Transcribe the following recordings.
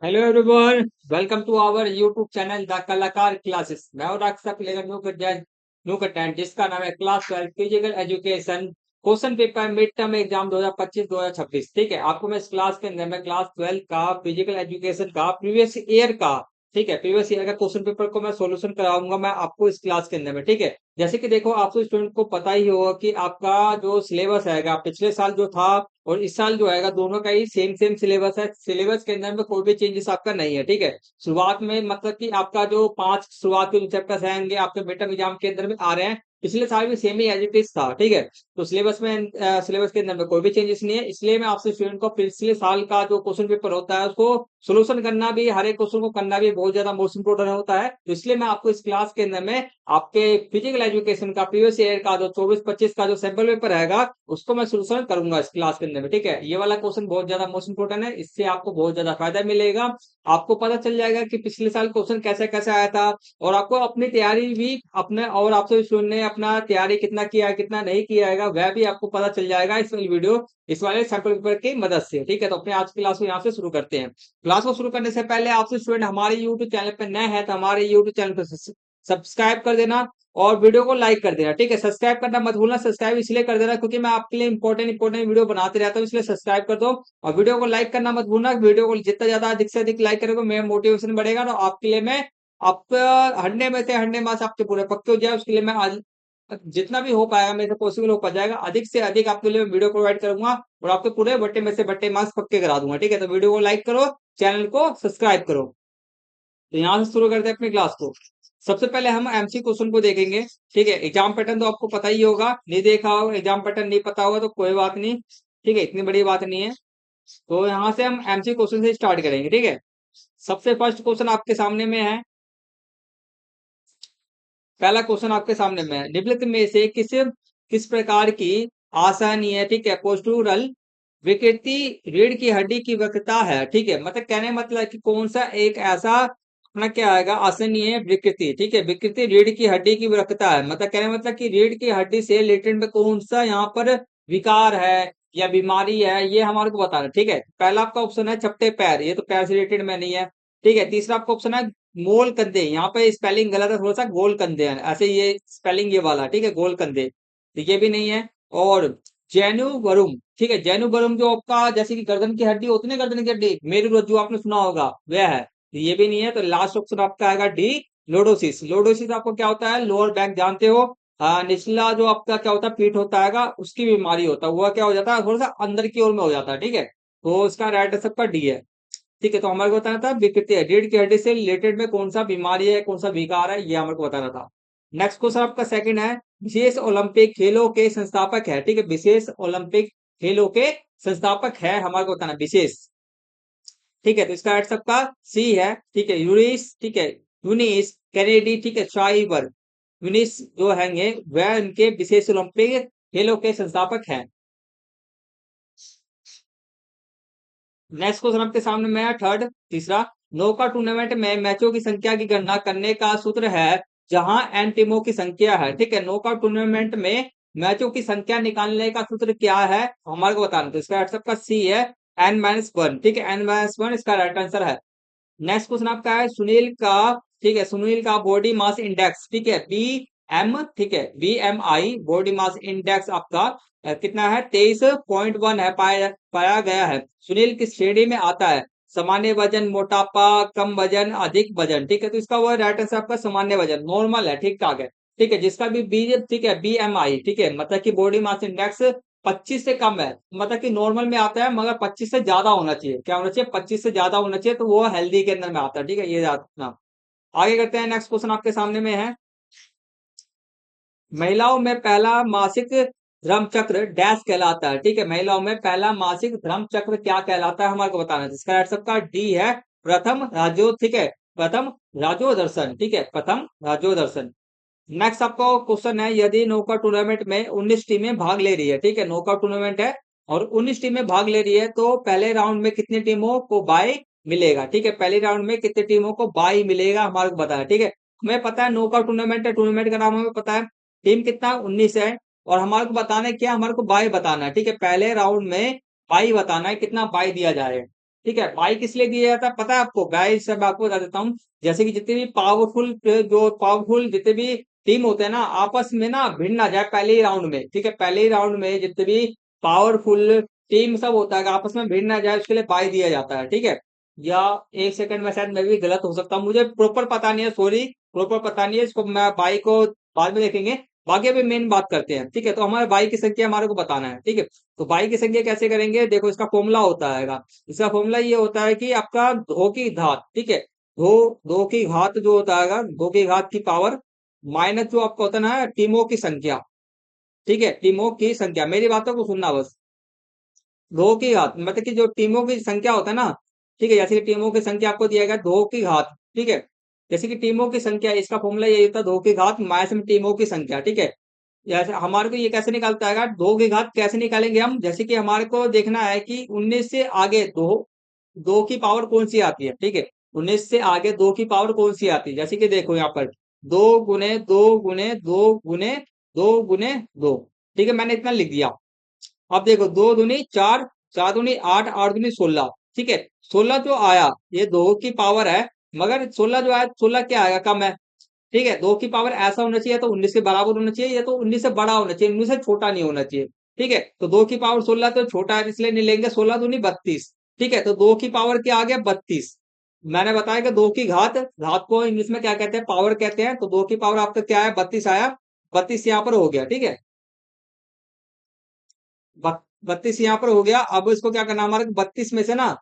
Hello everyone, welcome to our YouTube channel the Kalakar classes. मैं और आपका प्लेयर न्यू कंटेंट जिसका नाम है class 12 physical education question paper mid term exam 2025-2026। ठीक है, आपको मैं इस क्लास के अंदर में क्लास 12 का फिजिकल एजुकेशन का प्रीवियस ईयर का, ठीक है, प्रीवियस ईयर का क्वेश्चन पेपर को मैं सोल्यूशन कराऊंगा मैं आपको इस क्लास के अंदर में। ठीक है, जैसे कि देखो, आप स्टूडेंट को पता ही होगा कि आपका जो सिलेबस है पिछले साल जो था और इस साल जो है दोनों का ही सेम सेम सिलेबस है। सिलेबस के अंदर में कोई भी चेंजेस आपका नहीं है। ठीक है, शुरुआत में मतलब कि आपका जो 5 शुरुआत के जो चैप्टर्स आएंगे आपके मिड टर्म एग्जाम के अंदर में आ रहे हैं, पिछले साल भी सेम ही एज इट इज था। ठीक है, तो सिलेबस के अंदर में कोई भी चेंजेस नहीं है, इसलिए मैं आपसे स्टूडेंट को पिछले साल का जो क्वेश्चन पेपर होता है उसको सोल्यूशन करना भी, हर एक क्वेश्चन को करना भी बहुत ज्यादा मोस्ट इंपोर्टेंट होता है। तो इसलिए मैं आपको इस क्लास के अंदर में आपके फिजिकल एजुकेशन का प्रीवियस ईयर का जो 24-25 का जो सैंपल पेपर रहेगा उसको मैं सोल्यूशन करूंगा इस क्लास के अंदर में। ठीक है, ये वाला क्वेश्चन बहुत ज्यादा मोस्ट इंपोर्टेंट है, इससे आपको बहुत ज्यादा फायदा मिलेगा। आपको पता चल जाएगा कि पिछले साल क्वेश्चन कैसे कैसे आया था, और आपको अपनी तैयारी भी अपने और आपसे स्टूडेंट ने अपना तैयारी कितना किया है कितना नहीं किया है वह भी आपको पता चल जाएगा इस वाली वीडियो, इस वाले सैंपल पेपर की मदद से। ठीक है, तो अपने आज की क्लास को यहाँ से शुरू करते हैं। क्लास को शुरू करने से पहले आपसे स्टूडेंट हमारे यूट्यूब चैनल पर नए हैं तो हमारे यूट्यूब चैनल पर सब्सक्राइब कर देना और वीडियो को लाइक कर देना। ठीक है, सब्सक्राइब करना मत भूलना, सब्सक्राइब इसलिए कर देना क्योंकि मैं आपके लिए इंपॉर्टेंट वीडियो बनाते रहता हूँ, इसलिए सब्सक्राइब कर दो। और वीडियो को लाइक करना मत भूलना, वीडियो को जितना ज्यादा अधिक से अधिक लाइक करोगे मेरा मोटिवेशन बढ़ेगा, तो आपके लिए मैं आप 100 में से 100 मार्क्स आपके पूरे पक्के हो जाए उसके लिए मैं आज जितना भी हो पाएगा मेरे से पॉसिबल हो पाएगा अधिक से अधिक आपके लिए वीडियो प्रोवाइड करूंगा और आपके पूरे बट्टे में से बट्टे मार्क्स पक्के करा दूंगा। ठीक है, तो वीडियो को लाइक करो, चैनल को सब्सक्राइब करो। तो यहाँ से शुरू करते हैं अपनी क्लास को। सबसे पहले हम एमसी क्वेश्चन को देखेंगे। ठीक है, एग्जाम पैटर्न तो आपको पता ही होगा, नहीं देखा होगा एग्जाम पैटर्न नहीं पता होगा तो कोई बात नहीं। ठीक है, इतनी बड़ी बात नहीं है। तो यहाँ से हम एमसी क्वेश्चन से स्टार्ट करेंगे। ठीक है, सबसे फर्स्ट क्वेश्चन आपके सामने में है। पहला क्वेश्चन आपके सामने में है, निम्नलिखित में से किस प्रकार की आसहनीय, ठीक है, पोस्टूरल विकृति रीढ़ की हड्डी की वक्रता है। ठीक है, मतलब कहने मतलब है कि कौन सा एक ऐसा अपना क्या आएगा आसहनीय विकृति। ठीक है, विकृति रीढ़ की हड्डी की वक्रता है, मतलब कहने मतलब कि रीढ़ की हड्डी से रिलेटेड में कौन सा यहाँ पर विकार है या बीमारी है ये हमारे को बताना है। ठीक है, पहला आपका ऑप्शन है चपटे पैर, ये तो पैर से रिलेटेड में नहीं है। ठीक है, तीसरा आपका ऑप्शन है मोल कंधे, यहाँ पे स्पेलिंग गलत है थोड़ा सा, गोल कंधे हैं ऐसे, ये स्पेलिंग ये वाला। ठीक है, गोल कंधे तो ये भी नहीं है। और जैनु बरुम, ठीक है, जैनु बरुम जो आपका जैसे कि गर्दन की हड्डी होती है ना, गर्दन की हड्डी मेरू रज्जु आपने सुना होगा वह है, तो ये भी नहीं है। तो लास्ट ऑप्शन आपका आएगा डी, लोडोसिस। लोडोसिस आपको क्या होता है, लोअर बैक जानते हो, निचला जो आपका क्या होता है पीठ होता है उसकी बीमारी होता है, वह क्या हो जाता है थोड़ा सा अंदर की ओर में हो जाता है। ठीक है, तो इसका राइट आंसर आपका डी है। ठीक है, तो हमारे को बताना था विकृति है रीढ़ की हड्डी से रिलेटेड में कौन सा बीमारी है कौन सा विकार है, ये हमारे को बताना था। नेक्स्ट क्वेश्चन आपका सेकंड है, विशेष ओलंपिक खेलों के संस्थापक है। ठीक है, विशेष ओलंपिक खेलों के संस्थापक है हमारे को बताना विशेष। ठीक है, तो इसका आंसर आपका सी है। ठीक है, यूनिस, ठीक है, यूनिस कैनेडी, ठीक है, चाइवर यूनिस जो हैंगे वह इनके विशेष ओलंपिक खेलों के संस्थापक हैं। नेक्स्ट क्वेश्चन आपके सामने में है थर्ड, तीसरा, नौका टूर्नामेंट में मैचों की संख्या की गणना करने का सूत्र है जहां एन टीमों की संख्या है। ठीक है, नौका टूर्नामेंट में मैचों की संख्या निकालने का सूत्र क्या है हमारे को बताना, तो इसका आंसर आपका सी है, n-1। ठीक है, n-1 इसका राइट आंसर है। नेक्स्ट क्वेश्चन आपका है सुनील का, ठीक है, सुनील का बॉडी मास इंडेक्स, ठीक है, बी एम, ठीक है, BMI बॉडी मास इंडेक्स आपका कितना है, 23.1 है, पाया पाया गया है। सुनील किस श्रेणी में आता है, सामान्य वजन, मोटापा, कम वजन, अधिक वजन। ठीक है, तो इसका वो राइट आंसर आपका सामान्य वजन, नॉर्मल है, ठीक ठाक है। ठीक है, जिसका भी बी, ठीक है, BMI, ठीक है, मतलब कि बॉडी मास इंडेक्स 25 से कम है, मतलब कि नॉर्मल में आता है मगर 25 से ज्यादा होना चाहिए, क्या होना चाहिए, 25 से ज्यादा होना चाहिए, तो वो हेल्दी के अंदर में आता है। ठीक है, ये याद रखना। आगे करते हैं, नेक्स्ट क्वेश्चन आपके सामने में है, महिलाओं में पहला मासिक धर्म चक्र डैश कहलाता है। ठीक है, महिलाओं में पहला मासिक धर्म चक्र क्या कहलाता है हमारे को बताना है, जिसका आंसर सबका डी है, प्रथम राजो, ठीक है, प्रथम राजो दर्शन। ठीक है, प्रथम राजो दर्शन। नेक्स्ट आपको क्वेश्चन है, यदि नौका टूर्नामेंट में 19 टीमें भाग ले रही है, ठीक है, नौका टूर्नामेंट है और 19 टीमें भाग ले रही है, तो पहले राउंड में कितनी टीमों को बाय मिलेगा। ठीक है, पहले राउंड में कितनी टीमों को बाय मिलेगा हमारे को बताना है। ठीक है, हमें पता है नौका टूर्नामेंट है, टूर्नामेंट का नाम हमें पता है, टीम कितना 19 है, और हमारे को बताना है क्या, हमारे को बाय बताना है। ठीक है, पहले राउंड में बाय बताना है कितना बाय दिया जा रहा है। ठीक है, बाई किस लिए दिया जाता है पता है आपको? बाई से मैं आपको बता देता हूँ। जैसे कि जितने भी पावरफुल जितने भी टीम होते हैं ना, आपस में ना भिड़ ना जाए पहले ही राउंड में, ठीक है, पहले ही राउंड में जितने भी पावरफुल टीम सब होता है, आपस में भिड़ ना जाए उसके लिए बाई दिया जाता है, ठीक है। या एक सेकंड में शायद मैं भी गलत हो सकता हूँ, मुझे प्रॉपर पता नहीं है, सॉरी, प्रॉपर पता नहीं है, इसको मैं बाई को बाद में देखेंगे। बाकी अभी मेन बात करते हैं, ठीक है। तो हमारे बाई की संख्या हमारे को बताना है, ठीक है। तो बाई की संख्या कैसे करेंगे, देखो इसका फॉर्मूला होता है, इसका फॉर्मूला ये होता है कि आपका दो की घात, ठीक है, दो दो की घात जो होता है, दो की घात की पावर माइनस जो आपका होता है ना टीमों की संख्या, ठीक है, टीमों की संख्या, मेरी बातों को सुनना बस। दो की घात मतलब कि जो टीमों की संख्या होता है ना, ठीक है, जैसे कि टीमों की संख्या आपको दिया गया दो की घात, ठीक है, जैसे कि टीमों की संख्या, इसका फॉर्मूला यही होता है दो की घात माइनस में टीमों की संख्या, ठीक है। जैसे हमारे को ये कैसे निकालता है, दो की घात कैसे निकालेंगे हम, जैसे कि हमारे को देखना है कि 19 से आगे दो दो की पावर कौन सी आती है, ठीक है, 19 से आगे दो की पावर कौन सी आती है, जैसे कि देखो यहाँ पर दो गुने दो गुने दो गुने दो गुने दो, ठीक है, मैंने इतना लिख दिया। अब देखो दो दूनी चार, चार दूनी आठ, आठ दूनी 16, ठीक है, 16 जो आया ये दो की पावर है, मगर 16 जो आया 16 क्या आएगा, कम है, ठीक है। दो की पावर ऐसा होना चाहिए तो 19 के बराबर होना चाहिए, या तो 19 से बड़ा होना चाहिए, 19 से छोटा नहीं होना चाहिए, ठीक है। तो दो की पावर 16 तो छोटा है इसलिए नहीं लेंगे, 16 दूनी 32, ठीक है। तो दो की पावर क्या आ गया, 32। मैंने बताया कि दो की घात, घात को इंग्लिश में क्या कहते हैं, पावर कहते हैं, तो दो की पावर आपका क्या है, 32 आया, 32 यहाँ पर हो गया, ठीक है, 32 यहाँ पर हो गया। अब इसको क्या करना हमारे 32 में से ना,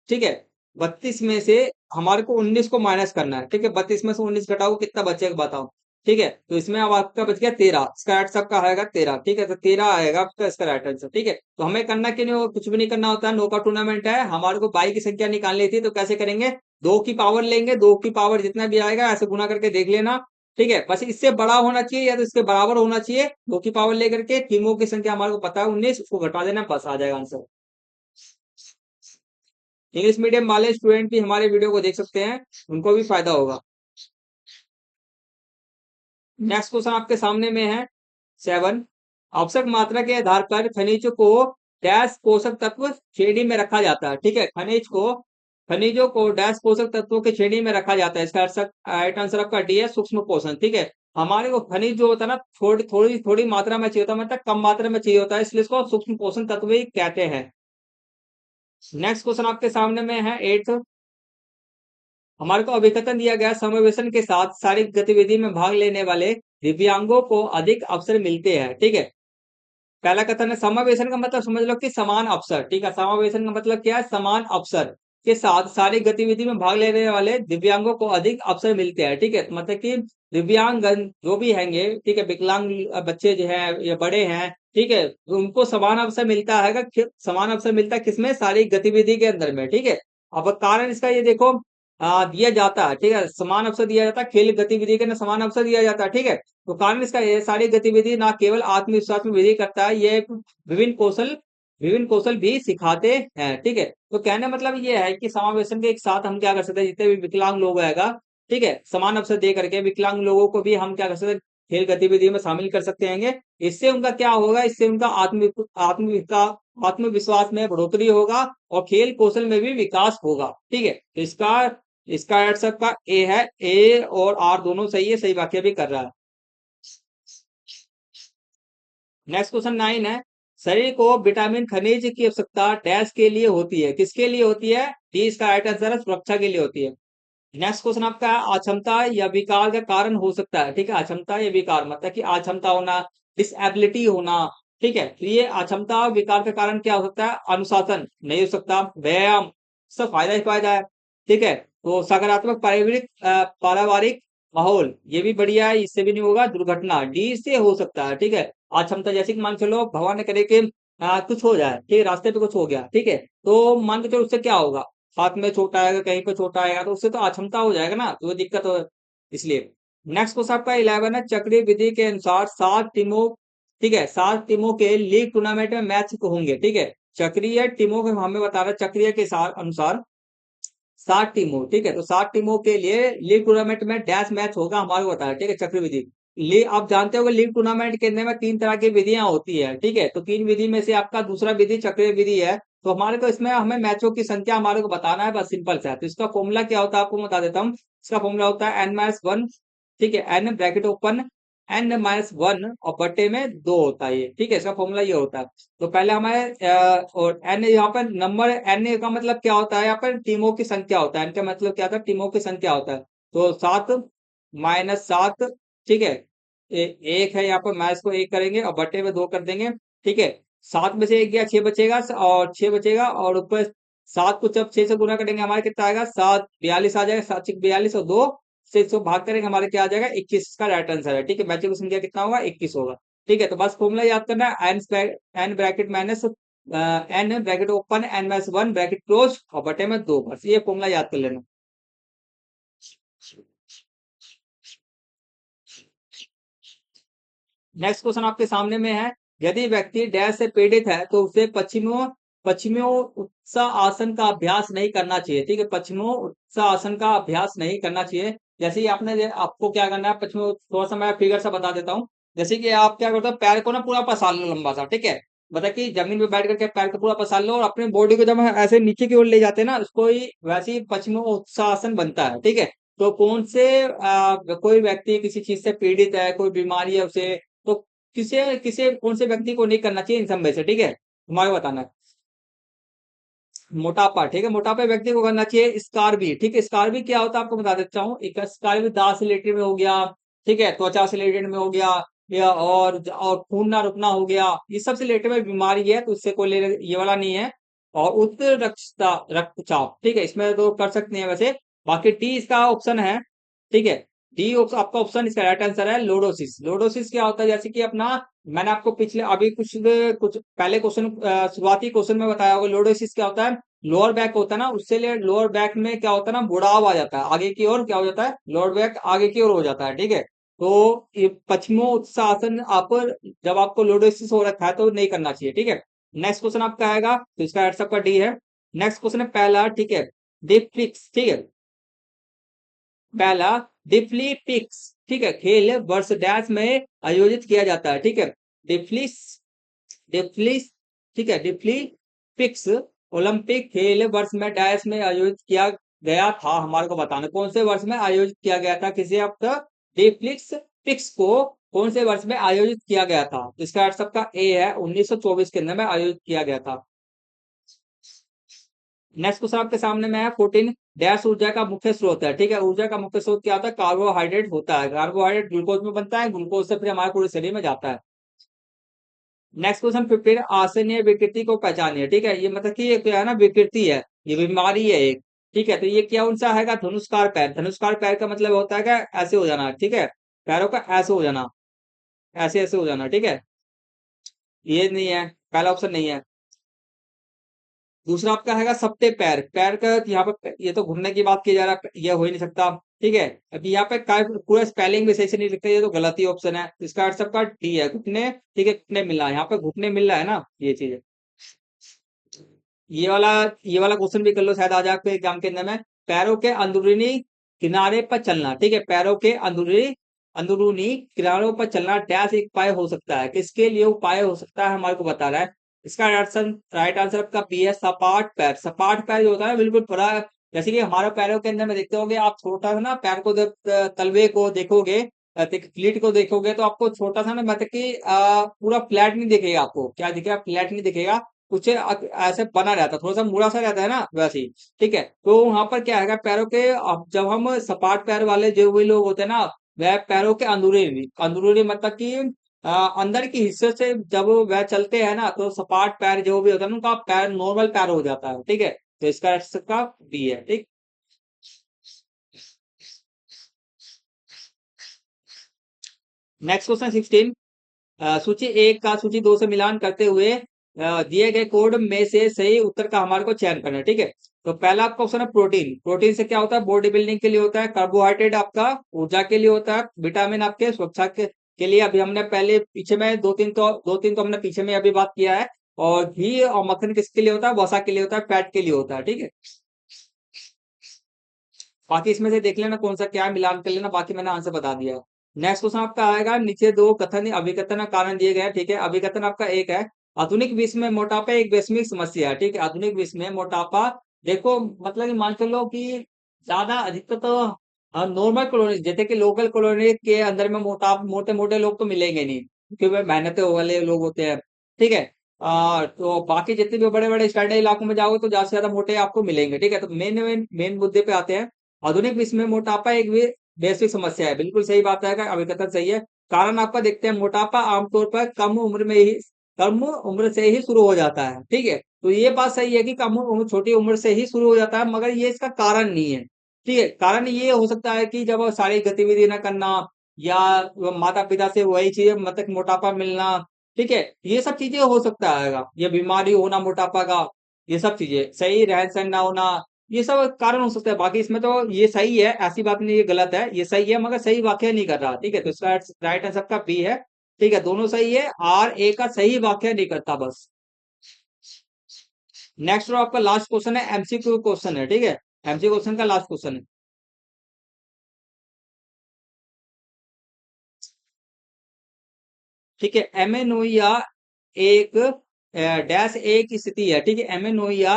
ठीक है, 32 में से हमारे को 19 को माइनस करना है, ठीक है, 32 में से 19 घटाओ कितना बचेगा बताओ, ठीक है। तो इसमें अब आपका बच गया 13, इसका राइट सबका आएगा 13, ठीक है, तो 13 आएगा आपका इसका राइट आंसर, ठीक है। तो हमें करना कि नहीं, और कुछ भी नहीं करना होता है, नो का टूर्नामेंट है, हमारे को बाई की संख्या निकालनी थी, तो कैसे करेंगे, दो की पावर लेंगे, दो की पावर जितना भी आएगा ऐसे गुना करके देख लेना, ठीक है। बस इससे बड़ा होना चाहिए या तो इसके बराबर होना चाहिए, दो की पावर लेकर के टीमों की संख्या हमारे को पता है 19, उसको घटा देना, बस आ जाएगा आंसर। इंग्लिश मीडियम वाले स्टूडेंट भी हमारे वीडियो को देख सकते हैं, उनको भी फायदा होगा। नेक्स्ट क्वेश्चन आपके सामने में है 7। आवश्यक मात्रा के आधार पर खनिज को डैश पोषक तत्व श्रेणी में रखा जाता है, ठीक है, खनिजों को डैश पोषक तत्वों की श्रेणी में रखा जाता है, इसका राइट आंसर आपका डी है, सूक्ष्म पोषण, ठीक है। हमारे को खनिज जो होता है ना थोड़ी थोड़ी थोड़ी मात्रा में चाहिए होता है, मतलब कम मात्रा में चाहिए होता है, इसलिए इसको सूक्ष्म पोषण तत्व ही कहते हैं। नेक्स्ट क्वेश्चन आपके सामने में है 8। हमारे को अभिकथन दिया गया, समावेशन के साथ शारीरिक गतिविधि में भाग लेने वाले दिव्यांगों को अधिक अवसर मिलते हैं, ठीक है। पहला कथन है समावेशन का मतलब समझ लो कि समान अवसर, ठीक है, समावेशन का मतलब क्या है, समान अवसर के साथ सारी गतिविधि में भाग लेने वाले दिव्यांगों को अधिक अवसर मिलते हैं, ठीक है। तो मतलब कि दिव्यांगन जो भी हैंगे, ठीक है, विकलांग बच्चे जो है या बड़े हैं, ठीक है, तो उनको समान अवसर मिलता है, समान अवसर मिलता है किसमें, सारी गतिविधि के अंदर में, ठीक है। अब कारण इसका ये देखो दिया जाता है, ठीक है, समान अवसर दिया जाता है, खेल गतिविधि के अंदर समान अवसर दिया जाता है, ठीक है। तो कारण इसका ये सारी गतिविधि ना केवल आत्मविश्वास में वृद्धि करता है, ये विभिन्न कौशल भी सिखाते हैं, ठीक है। तो कहने मतलब ये है कि समावेशन के एक साथ हम क्या कर सकते हैं, जितने भी विकलांग लोग आएगा, ठीक है, समान अवसर दे करके विकलांग लोगों को भी हम क्या कर सकते हैं, खेल गतिविधि में शामिल कर सकते हैं। इससे उनका क्या होगा, इससे उनका आत्मविश्वास में बढ़ोतरी होगा और खेल कौशल में भी विकास होगा, ठीक है। तो इसका इसका आंसर का ए है, ए और आर दोनों सही है, सही वाक्य भी कर रहा है। नेक्स्ट क्वेश्चन 9 है, शरीर को विटामिन खनिज की आवश्यकता डैश के लिए होती है, किसके लिए होती है, डी इसका राइट आंसर है, सुरक्षा के लिए होती है। नेक्स्ट क्वेश्चन आपका अक्षमता या विकार का कारण हो सकता है, ठीक है, अक्षमता या विकार मतलब कि अक्षमता होना, डिसएबिलिटी होना, ठीक है। तो ये अक्षमता और विकार का कारण क्या हो सकता है, अनुशासन नहीं हो सकता, व्यायाम, सब फायदा ही फायदा है, ठीक है। तो सकारात्मक पारिवारिक माहौल ये भी बढ़िया है, इससे भी नहीं होगा, दुर्घटना डी से हो सकता है, ठीक है। अक्षमता जैसे कि मान के चलो भगवान ने करे कि कुछ हो जाए, ठीक है, रास्ते पे कुछ हो गया, ठीक है, तो मान के चलो उससे क्या होगा, हाथ में चोट आएगा, कहीं पे चोट आएगा, तो उससे तो अक्षमता हो जाएगा ना, तो दिक्कत हो, इसलिए। नेक्स्ट क्वेश्चन आपका 11 है, चक्रीय विधि के अनुसार 7 टीमों, ठीक है, 7 टीमों के लीग टूर्नामेंट में मैच होंगे, ठीक है। चक्रीय टीमों के हमें बता रहा है, चक्रीय के अनुसार 7 टीमों, ठीक है, तो 7 टीमों के लिए लीग टूर्नामेंट में डैश मैच होगा हमारे को बताया, ठीक है, चक्र विधि। लीग आप जानते हो लीग टूर्नामेंट के अंदर में 3 तरह की विधियां होती है, ठीक है, तो 3 विधि में से आपका दूसरा विधि चक्रीय विधि है, तो हमारे को इसमें हमें मैचों की संख्या हमारे को बताना है, बस सिंपल सा है। तो इसका फॉर्मूला क्या होता है आपको बता देता हूँ। इसका फॉर्मूला होता है n-1, ठीक है, n ब्रैकेट ओपन n-1 और बटे में 2 होता है ये, ठीक है, इसका फॉर्मूला ये होता है। तो पहले हमारे और n यहाँ पर नंबर, n का मतलब क्या होता है, यहाँ पर टीमों की संख्या होता है, n का मतलब क्या था, टीमों की संख्या होता है। तो 7 - 7, ठीक है, एक है यहाँ पर, मैच को एक करेंगे और बटे में 2 कर देंगे, ठीक है। 7 में से एक गया, 6 बचेगा, और 6 बचेगा, और ऊपर 7 को जब 6 से गुना करेंगे हमारे कितना आएगा, 7 42 आ जाएगा, 7 6 42 और 2 से इसको भाग करेंगे हमारे क्या आ जाएगा, 21 का राइट आंसर है, ठीक है। मैचों की संख्या कितना होगा, 21 होगा, ठीक है। तो बस फॉर्मूला याद करना है, n bracket minus n bracket open n-1 bracket close और बटे में 2, बस ये फॉर्मूला याद कर लेना। नेक्स्ट क्वेश्चन आपके सामने में है, यदि व्यक्ति डैश से पीड़ित है तो उसे पश्चिमों पश्चिमों उत्साह आसन का अभ्यास नहीं करना चाहिए, ठीक है, पश्चिमों उत्साह आसन का अभ्यास नहीं करना चाहिए। जैसे ही आपको क्या करना है, पश्चिमों, थोड़ा सा मैं फिगर से बता देता हूँ। जैसे कि आप क्या करते हो, पैर को ना पूरा पसार लो लंबा सा, ठीक है, मतलब कि जमीन पे बैठ करके पैर को पूरा पसार लो, और अपने बॉडी को जब हम ऐसे नीचे की ओर ले जाते हैं ना, उसको ही वैसे ही पश्चिमों उत्साह आसन बनता है, ठीक है। तो कौन से कोई व्यक्ति किसी चीज से पीड़ित है, कोई बीमारी है उसे, तो किसे किसे कौन से व्यक्ति को नहीं करना चाहिए इन सब में से, ठीक है, तुम्हारे बताना है। मोटापा, ठीक है, मोटापा व्यक्ति को करना चाहिए। स्कारबी, ठीक है, स्कारबी क्या होता है आपको बता देता हूँ। एक स्कारबी दांत से रिलेटेड में हो गया, ठीक है, त्वचा से रिलेटेड में हो गया, या और खून ना रुकना हो गया, ये सब से रिलेटेड में बीमारी है, तो उससे कोई ये वाला नहीं है। और उच्च रक्तचाप, ठीक है, इसमें तो कर सकते हैं वैसे। बाकी टी इसका ऑप्शन है, ठीक है, डी आपका ऑप्शन इसका राइट आंसर है। लोडोसिस, लोडोसिस क्या होता है, जैसे कि अपना, मैंने आपको पिछले अभी कुछ कुछ पहले क्वेश्चन, शुरुआती क्वेश्चन में बताया होगा, लोडोसिस क्या होता है, लोअर बैक होता है ना, उससे ले लोअर बैक में क्या होता है ना, बुढ़ाव आ जाता है, आगे की ओर क्या हो जाता है, लोअर बैक आगे की ओर हो जाता है, ठीक है। तो ये पश्चिमो उत्सासन आप, जब आपको लोडोसिस हो रखा है तो नहीं करना चाहिए, ठीक है। नेक्स्ट क्वेश्चन आपका आएगा, तो इसका आंसर आपका डी है। नेक्स्ट क्वेश्चन है पहला, ठीक है, डिप्लिक्स, ठीक है, पहला डिप्लीपिक्स, ठीक है, खेल वर्ष डैश में आयोजित किया जाता है, ठीक है। डिप्लिस डिप्लिस ठीक है, डिप्लीपिक्स ओलंपिक खेल वर्ष में डैश में आयोजित किया गया था, हमारे को बताना कौन से वर्ष में आयोजित किया गया था, किसी अब तक डिप्लिक्स पिक्स को कौन से वर्ष में आयोजित किया गया था। तो इसका आंसर सबका ए है, 1924 के अंदर में आयोजित किया गया था। नेक्स्ट क्वेश्चन आपके सामने में है, प्रोटीन डैश ऊर्जा का मुख्य स्रोत है, ठीक है, ऊर्जा का मुख्य स्रोत क्या होता है, कार्बोहाइड्रेट होता है, कार्बोहाइड्रेट ग्लूकोज में बनता है, ग्लूकोज से फिर हमारे पूरे शरीर में जाता है। नेक्स्ट क्वेश्चन 15, आसनीय विकृति को पहचानिए, ठीक है, ये मतलब कि ये क्या है ना, विकृति है, ये बीमारी है एक, ठीक है। तो ये क्या उनसा है, धनुष्कार पैर, धनुष्कार पैर का मतलब होता है क्या, ऐसे हो जाना, ठीक है, पैरों का ऐसे हो जाना, ऐसे ऐसे हो जाना, ठीक है, ये नहीं है, पहला ऑप्शन नहीं है। दूसरा आपका है सप्ते पैर, पैर का यहाँ पे ये तो घुटने की बात की जा रहा है, ये हो ही नहीं सकता, ठीक है। अभी यहाँ पे पूरा स्पेलिंग भी सही से नहीं लिखते, ये तो गलत ही ऑप्शन है, इसका आंसर आपका डी है, घुटने, ठीक है, घुटने मिल रहा है, यहाँ पे घुटने मिल रहा है ना, ये चीज है। ये वाला ये वाला क्वेश्चन भी कर लो, शायद आ जाए आपके एग्जाम के अंदर में। पैरों के अंदरूनी किनारे पर चलना, ठीक है, पैरों के अंदरूनी अंदरूनी किनारों पर चलना डैश एक उपाय हो सकता है, किसके लिए उपाय हो सकता है हमारे को बता रहा है। इसका राइट आंसर आपका बी है, सपाट पैर। सपाट पैर जो होता है बिल्कुल पूरा, जैसे कि हमारे पैरों के अंदर में देखते होगे आप, छोटा सा ना पैर को जब तलवे को देखोगे, क्लीट को देखोगे, तो आपको छोटा सा ना, मतलब कि पूरा फ्लैट नहीं दिखेगा, आपको क्या दिखेगा, फ्लैट नहीं दिखेगा, कुछ ऐसे बना रहता है, थोड़ा सा मुड़ा सा रहता है ना, वैसे ही, ठीक है। तो वहां पर क्या है, पैरों के, अब जब हम सपाट पैर वाले जो भी लोग होते हैं ना, वह पैरों के अंदरूनी अंदरूनी मतलब कि अंदर के हिस्से से जब वह चलते हैं ना, तो सपाट पैर जो भी होता है ना, उनका पैर नॉर्मल पैर हो जाता है, ठीक है। तो इसका आंसर का डी है, ठीक। नेक्स्ट क्वेश्चन 16, सूची एक का सूची दो से मिलान करते हुए दिए गए कोड में से सही उत्तर का हमारे को चयन करना है, ठीक है। तो पहला आपका ऑप्शन है प्रोटीन, प्रोटीन से क्या होता है, बॉडी बिल्डिंग के लिए होता है, कार्बोहाइड्रेट आपका ऊर्जा के लिए होता है, विटामिन आपके सुरक्षा के लिए, अभी हमने पहले पीछे में दो तीन तो हमने पीछे में अभी बात किया है। और घी और मक्खन किसके लिए होता है, वसा के लिए होता है, फैट के लिए होता है, ठीक है। बाकी इसमें से देख लेना कौन सा क्या है, मिलान कर लेना, बाकी मैंने आंसर बता दिया है। नेक्स्ट क्वेश्चन आपका आएगा, नीचे दो कथन अभिकथन कारण दिए गए हैं, ठीक है, अभिकथन आपका एक है, आधुनिक विश्व में मोटापा एक वैश्विक समस्या है, ठीक है। आधुनिक विश्व में मोटापा देखो मतलब कि मान चलो कि ज्यादा अधिकतर तो नॉर्मल कॉलोनी जैसे कि लोकल कॉलोनी के अंदर में मोटे मोटे लोग तो मिलेंगे नहीं, क्योंकि वे मेहनत वाले लोग होते हैं, ठीक है। तो बाकी जितने भी बड़े बड़े स्टैंडर्ड इलाकों में जाओगे तो ज्यादा से ज्यादा मोटे आपको मिलेंगे, ठीक है। तो मेन मेन मेन मुद्दे पे आते हैं। आधुनिक विश्व में मोटापा एक वैश्विक समस्या है, बिल्कुल सही बात है, अभी कथन सही है। कारण आपका देखते हैं, मोटापा आमतौर पर कम उम्र से ही शुरू हो जाता है, ठीक है। तो ये बात सही है कि छोटी उम्र से ही शुरू हो जाता है, मगर ये इसका कारण नहीं है, ठीक है। कारण ये हो सकता है कि जब शारीरिक गतिविधि न करना, या माता पिता से वही चीजें मतलब मोटापा मिलना, ठीक है, ये सब चीजें हो सकता है। ये बीमारी होना मोटापा का, ये सब चीजें सही रहन सहन ना होना, ये सब कारण हो सकता है। बाकी इसमें तो ये सही है, ऐसी बात नहीं ये गलत है, ये सही है मगर सही व्याख्या नहीं कर रहा, ठीक है। तो इसका राइट आंसर का बी है, ठीक है। दोनों सही है, आर ए का सही व्याख्या नहीं करता बस। नेक्स्ट आपका लास्ट क्वेश्चन है, एमसीक्यू क्वेश्चन है, ठीक है। एमसीक्यू क्वेश्चन का लास्ट क्वेश्चन है, ठीक है। एमेनोइया एक डैश एक स्थिति है, ठीक है। एमेनोइया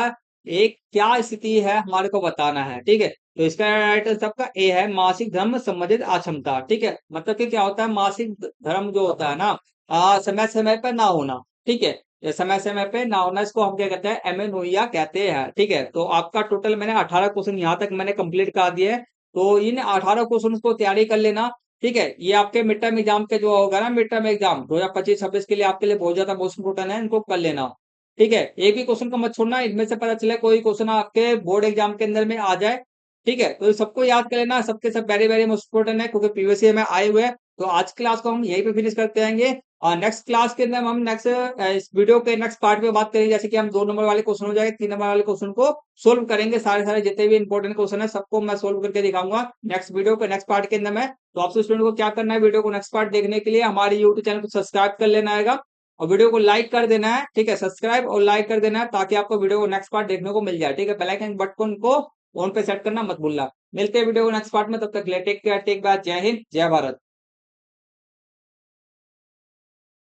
एक क्या स्थिति है हमारे को बताना है, ठीक है। तो इसका राइट सबका ए है, मासिक धर्म संबंधित अक्षमता, ठीक है। मतलब कि क्या होता है, मासिक धर्म जो होता है ना, समय समय पर ना होना, ठीक है। ये समय समय पे ना होना, इसको हम क्या कहते हैं, एमेनोइया कहते हैं, ठीक है। तो आपका टोटल मैंने 18 क्वेश्चन यहाँ तक मैंने कंप्लीट कर दिए है। तो इन 18 क्वेश्चन को तैयारी कर लेना, ठीक है। ये आपके मिड टर्म एग्जाम के जो होगा ना, मिड टर्म एग्जाम 2025-26 के लिए आपके लिए बहुत ज्यादा मोस्ट इंपोर्टेंट है, इनको कर लेना, ठीक है। एक भी क्वेश्चन को मत छोड़ना, इनमें से पता चले कोई क्वेश्चन आपके बोर्ड एग्जाम के अंदर में आ जाए, ठीक है। तो सबको याद कर लेना, सबके सब वेरी वेरी मोस्ट इंपोर्टेंट है, क्योंकि प्रीवियस में आए हुए हैं। तो आज क्लास को हम यहीं पे फिनिश करते आएंगे, और नेक्स्ट क्लास के अंदर हम नेक्स्ट इस वीडियो के नेक्स्ट पार्ट में बात करेंगे, जैसे कि हम 2 नंबर वाले क्वेश्चन हो जाएंगे, 3 नंबर वाले क्वेश्चन को सोल्व करेंगे, सारे सारे जितने भी इंपॉर्टेंट क्वेश्चन है सबको मैं सोल्व करके दिखाऊंगा नेक्स्ट वीडियो के नेक्स्ट पार्ट के अंदर में। तो आपसे स्टूडेंट को क्या करना है, वीडियो को नेक्स्ट पार्ट देखने के लिए हमारे यूट्यूब चैनल को सब्सक्राइब कर लेना है, और वीडियो को लाइक कर देना है, ठीक है। सब्सक्राइब और लाइक कर देना है, ताकि आपको वीडियो को नेक्स्ट पार्ट देखने को मिल जाए, ठीक है। बेल आइकन बटन को ऑन पे सेट करना मत भूलना। मिलते हैं वीडियो को नेक्स्ट पार्ट में, तब तक टेक केयर, टेक बाय, जय हिंद, जय भारत।